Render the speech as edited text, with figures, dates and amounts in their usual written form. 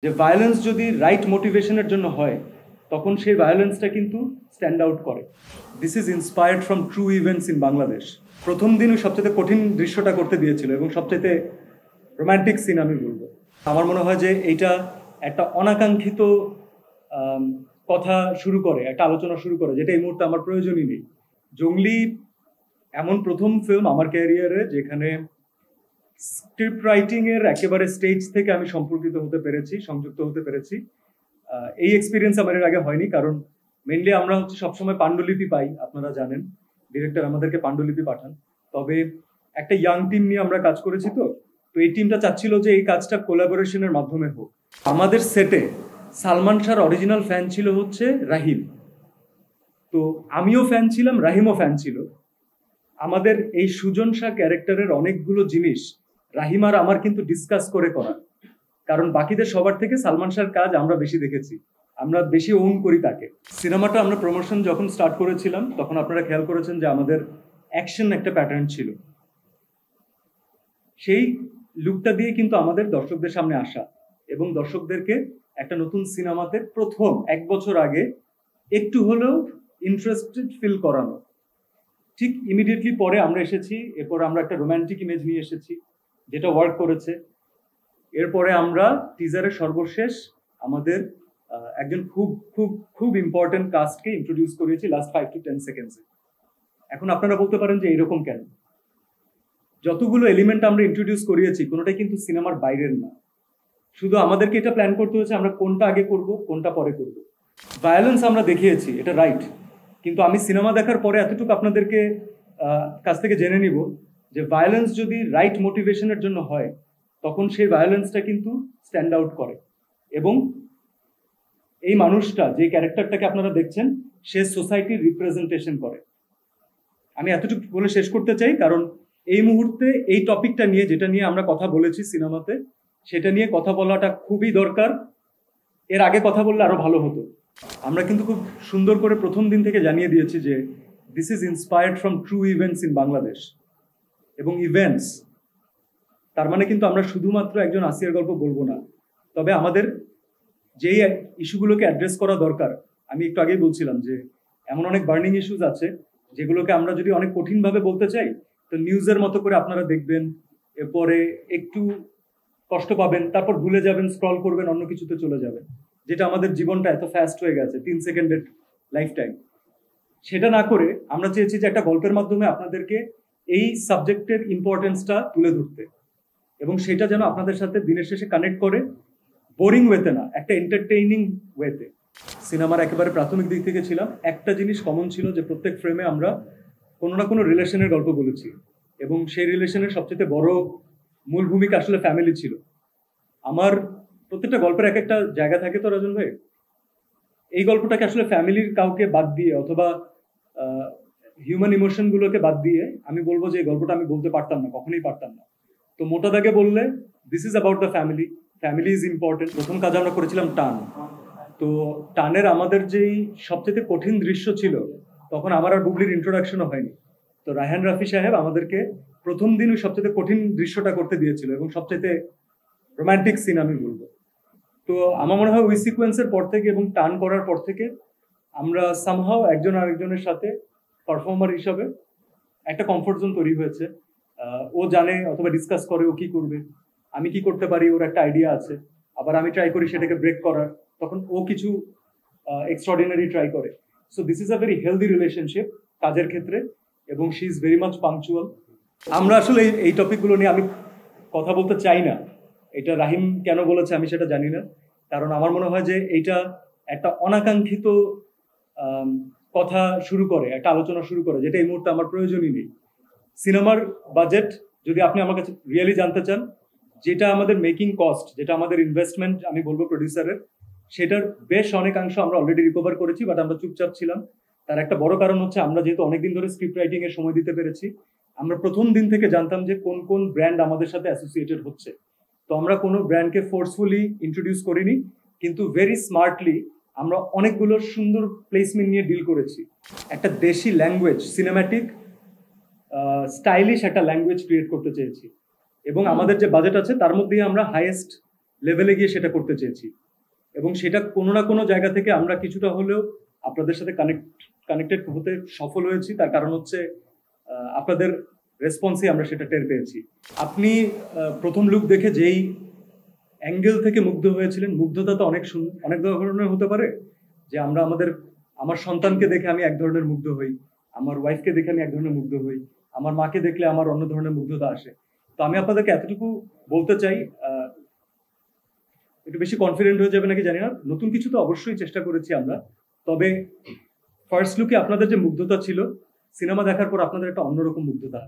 যে ভায়োলেন্স যদি রাইট মোটিভেশনের জন্য হয় তখন সেই ভায়োলেন্সটা কিন্তু স্ট্যান্ড আউট করে। This is inspired from true events in Bangladesh. প্রথম দিনই সবচেয়ে কঠিন দৃশ্যটা করতে দিয়েছিল এবং সবচেয়ে রোম্যান্টিক সিন আমি বলবো। আমার মনে হয় যে এইটা একটা অনাকাঙ্ক্ষিত কথা শুরু করে, একটা আলোচনা শুরু করে, যেটা এই মুহূর্তে আমার প্রয়োজনই নেই। জঙ্গলি এমন প্রথম ফিল্ম আমার ক্যারিয়ারে যেখানে স্ক্রিপ্ট রাইটিং এর একেবারে স্টেজ থেকে আমি সম্পর্কিত হতে পেরেছি, সংযুক্ত হতে পেরেছি। এই এক্সপিরিয়েন্স আমার এর আগে হয়নি, কারণ মেনলি আমরা হচ্ছে সবসময় পাণ্ডুলিপি পাই, আপনারা জানেন ডিরেক্টর আমাদেরকে পাণ্ডুলিপি পাঠান। তবে একটা ইয়াং টিম নিয়ে আমরা কাজ করেছি, তো এই টিমটা চাচ্ছিল যে এই কাজটা কোলাবোরেশনের মাধ্যমে হোক। আমাদের সেটে সালমান শাহর অরিজিনাল ফ্যান ছিল হচ্ছে রাহিম, তো আমিও ফ্যান ছিলাম, রাহিমও ফ্যান ছিল। আমাদের এই সুজন শাহ ক্যারেক্টারের অনেকগুলো জিনিস রাহিম আর আমার কিন্তু ডিসকাস করে করা, কারণ বাকিদের সবার থেকে সালমান শাহর কাজ আমরা বেশি দেখেছি, আমরা বেশি ওন করি তাকে। সিনেমাটা আমরা প্রমোশন যখন স্টার্ট করেছিলাম তখন আপনারা খেয়াল করেছেন যে আমাদের অ্যাকশন একটা প্যাটার্ন ছিল। সেই লুকটা দিয়ে কিন্তু আমাদের দর্শকদের সামনে আসা এবং দর্শকদেরকে একটা নতুন সিনেমাতে প্রথম 1 বছর আগে একটু হলেও ইন্টারেস্টেড ফিল করানো। ঠিক ইমিডিয়েটলি পরে আমরা এসেছি, এরপর আমরা একটা রোম্যান্টিক ইমেজ নিয়ে এসেছি যেটা ওয়ার্ক করেছে। এরপরে আমরা টিজারের সর্বশেষ আমাদের একজন খুব খুব খুব ইম্পর্টেন্ট কাস্টকে ইন্ট্রোডিউস করেছি লাস্ট 5 to 10 সেকেন্ডসে। এখন আপনারা বলতে পারেন যে এরকম কেন? যতগুলো এলিমেন্ট আমরা ইন্ট্রোডিউস করিয়েছি কোনোটাই কিন্তু সিনেমার বাইরের না, শুধু আমাদেরকে এটা প্ল্যান করতে হচ্ছে আমরা কোনটা আগে করব কোনটা পরে করব। ভায়োলেন্স আমরা দেখিয়েছি, এটা রাইট, কিন্তু আমি সিনেমা দেখার পরে এতটুকু আপনাদেরকে কাছ থেকে জেনে নিব যে ভায়োলেন্স যদি রাইট মোটিভেশনের জন্য হয় তখন সেই ভায়োলেন্সটা কিন্তু স্ট্যান্ড আউট করে এবং এই মানুষটা যে ক্যারেক্টারটাকে আপনারা দেখছেন সে সোসাইটির রিপ্রেজেন্টেশন করে। আমি এতটুকু বলে শেষ করতে চাই, কারণ এই মুহূর্তে এই টপিকটা নিয়ে, যেটা নিয়ে আমরা কথা বলেছি সিনেমাতে, সেটা নিয়ে কথা বলাটা খুবই দরকার। এর আগে কথা বললে আরো ভালো হতো। আমরা কিন্তু খুব সুন্দর করে প্রথম দিন থেকে জানিয়ে দিয়েছি যে this is inspired from true events in Bangladesh. এবং ইভেন্টস তার মানে কিন্তু আমরা শুধুমাত্র একজন আসিয়ার গল্প বলবো না, তবে আমাদের যেই ইস্যুগুলোকে অ্যাড্রেস করা দরকার, আমি একটু আগেই বলছিলাম যে এমন অনেক বার্নিং ইস্যুস আছে যেগুলোকে আমরা যদি অনেক কঠিনভাবে বলতে চাই তো নিউজের মতো করে আপনারা দেখবেন, এরপরে একটু কষ্ট পাবেন, তারপর ভুলে যাবেন, স্ক্রল করবেন, অন্য কিছুতে চলে যাবেন, যেটা আমাদের জীবনটা এত ফাস্ট হয়ে গেছে, 3 সেকেন্ডের লাইফ টাইম। সেটা না করে আমরা চেয়েছি যে একটা গল্পের মাধ্যমে আপনাদেরকে এই সাবজেক্টের ইম্পর্টেন্সটা তুলে ধরতে, এবং সেটা যেন আপনাদের সাথে দিনের শেষে কানেক্ট করে, বোরিং ওয়েতে না, একটা এন্টারটেইনিং ওয়েতে। সিনেমার একেবারে প্রাথমিক দিক থেকে ছিলাম, একটা জিনিস কমন ছিল যে প্রত্যেক ফ্রেমে আমরা কোনো না কোনো রিলেশনের গল্প বলেছি, এবং সেই রিলেশনের সবচেয়ে বড় মূল ভূমিকা আসলে ফ্যামিলি ছিল। আমার প্রত্যেকটা গল্পের এক একটা জায়গা থাকে, তো রাজন ভাই এই গল্পটাকে আসলে ফ্যামিলির কাউকে বাদ দিয়ে অথবা হিউম্যান ইমোশনগুলোকে বাদ দিয়ে আমি বলবো যে এই গল্পটা আমি বলতে পারতাম না, কখনোই পারতাম না। তো মোটা দাগে বললে this is about the family, family is important. প্রথম কাজ আমরা করেছিলাম টান। তো টানের আমাদের যেই সবচেয়ে কঠিন দৃশ্য ছিল, তখন আমার আর বুবলির ইন্ট্রোডাকশনও হয়নি, তো রায়হান রাফি সাহেব আমাদেরকে প্রথম দিন ওই সবচেয়ে কঠিন দৃশ্যটা করতে দিয়েছিল এবং সবচেয়ে রোম্যান্টিক সিন আমি বলবো। তো আমার মনে হয় ওই সিকোয়েন্সের পর থেকে এবং টান করার পর থেকে আমরা সামহাও একজন আরেকজনের সাথে পারফর্মার হিসাবে একটা কমফোর্ট জোন তৈরি হয়েছে। ও জানে অথবা ডিসকাস করে ও কি করবে, আমি কি করতে পারি, ওর একটা আইডিয়া আছে, আবার আমি ট্রাই করি সেটাকে ব্রেক করার, তখন ও কিছু এক্সট্রাঅর্ডিনারি ট্রাই করে। So this is a very healthy relationship কাজের ক্ষেত্রে, এবং she is very much punctual. আমরা আসলে এই টপিকগুলো নিয়ে আমি কথা বলতে চাই না, এটা রাহিম কেন বলেছে আমি সেটা জানি না, কারণ আমার মনে হয় যে এইটা একটা অনাকাঙ্ক্ষিত কথা শুরু করে, একটা আলোচনা শুরু করে, যেটা এই মুহূর্তে আমার প্রয়োজনই নেই। সিনেমার বাজেট যদি আপনি আমার কাছে রিয়েলি জানতে চান, যেটা আমাদের মেকিং কস্ট, যেটা আমাদের ইনভেস্টমেন্ট আমি বলবো প্রডিউসারের, সেটার বেশ অনেকাংশ আমরা অলরেডি রিকভার করেছি, বাট আমরা চুপচাপ ছিলাম। তার একটা বড় কারণ হচ্ছে আমরা যেহেতু অনেকদিন ধরে স্ক্রিপ্ট রাইটিং এর সময় দিতে পেরেছি, আমরা প্রথম দিন থেকে জানতাম যে কোন কোন ব্র্যান্ড আমাদের সাথে অ্যাসোসিয়েটেড হচ্ছে। তো আমরা কোনো ব্র্যান্ডকে ফোর্সফুলি ইন্ট্রোডিউস করিনি, কিন্তু ভেরি স্মার্টলি আমরা অনেকগুলো সুন্দর প্লেসমেন্ট নিয়ে ডিল করেছি। একটা দেশি ল্যাঙ্গুয়েজ, সিনেম্যাটিক স্টাইলিশ একটা ল্যাঙ্গুয়েজ ক্রিয়েট করতে চেয়েছি, এবং আমাদের যে বাজেট আছে তার মধ্যেই আমরা হাইয়েস্ট লেভেলে গিয়ে সেটা করতে চেয়েছি, এবং সেটা কোনো না কোনো জায়গা থেকে আমরা কিছুটা হলেও আপনাদের সাথে কানেক্টেড হতে সফল হয়েছি। তার কারণ হচ্ছে আপনাদের রেসপন্সে আমরা সেটা টের পেয়েছি। আপনি প্রথম লুক দেখে যেই অ্যাঙ্গেল থেকে মুগ্ধ হয়েছিলেন, মুগ্ধতা তো অনেক ধরনের হতে পারে। যে আমার সন্তানকে দেখে আমি এক ধরনের মুগ্ধ হই, আমার ওয়াইফকে দেখে আমি এক ধরনের মুগ্ধ হই, আমার মাকে দেখলে আমার অন্য ধরনের মুগ্ধতা আসে। তো আমি আপনাদেরকে এতটুকু বলতে চাই, একটু বেশি কনফিডেন্ট হয়ে যাবে নাকি জানি না, নতুন কিছু তো অবশ্যই চেষ্টা করেছি আমরা, তবে ফার্স্ট লুকে আপনাদের যে মুগ্ধতা ছিল, সিনেমা দেখার পর আপনাদের একটা অন্যরকম মুগ্ধতা।